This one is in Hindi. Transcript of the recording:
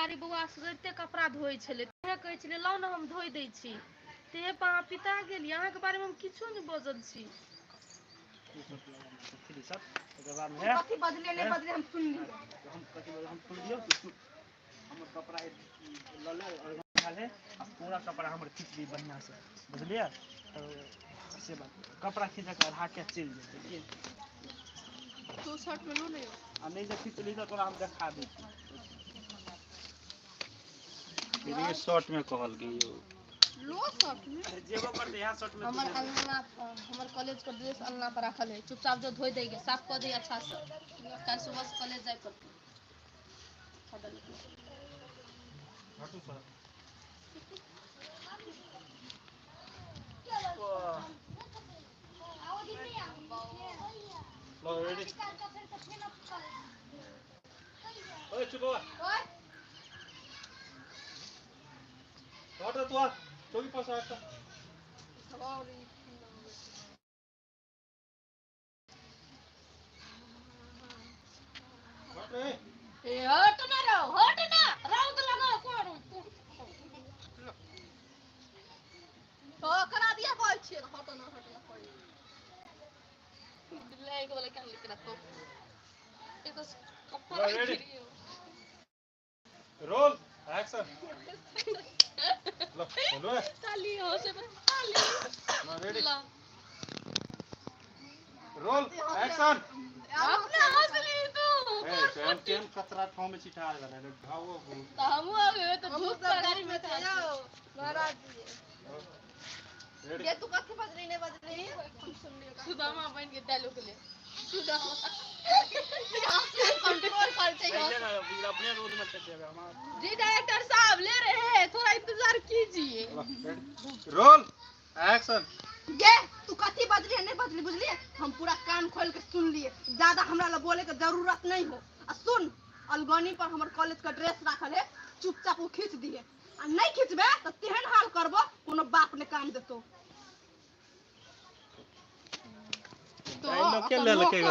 दुआरी बउआ सुरते कपड़ा धोइ छले ते कहै छले लाउ न हम धोइ दै छी ते पा पिता गेली अहाँ के बारे में हम किछो नहीं बजल छी कथि बदले नहीं बदले हम सुन लियो हम सुन लियो हमर कपड़ा ल ले और डाले पूरा कपड़ा हमर खींच दी बढ़िया से बुझलिए से बात कपड़ा खींच के आधा के चल जेते तो शर्ट में लो नहीं आ नहीं जे खींच ली तो तोरा हम दिखा दी ये शर्ट में कहल गई लो शर्ट में जेबो पर यहां शर्ट में हमर कॉलेज का ड्रेस अलना पर रखल है चुपचाप जो धोई देगे साफ कर दे अच्छा से कल सुबह से कॉलेज जाए पड़ते हटू सर लो रेडी ओए चुप हो हट तू चौकी पास हट ए हट ना राउत लगा कौन तो करा दिया बोल छी हट ना ले के वाला क्या लिख रहा तो ये तो कपड़ा रेडी रोल एक्शन लो बोलो ताली हो से ताली लो रेडी रोल एक्शन अपने हंस ली तू ए केम कतरा ठाव में चिठा आ गया रे घावो तो हम आ गए तो धूप का गाड़ी में जाओ महाराज रेडी ये तू कथि बजली नहीं बजली सुन लियो सुदामा बन के डायलॉग ले सुदामा कंट्रोल कर चाहिए अपने रोड में चल जाएगा हमारा जी डायरेक्टर साहब ले रहे हैं थोड़ा इंतजार कीजिए रोल एक्शन ये तू कथी बदली नहीं बदली बुझली हम पूरा कान खोल के सुन लिए ज्यादा हमरा ला बोले के जरूरत नहीं हो आ सुन अलगनी पर हमर कॉलेज का ड्रेस रखल है चुपचाप वो खींच दिए आ नहीं खींचबे तो तेहन हाल करबो कोनो बाप ने काम देतो तो के ले लके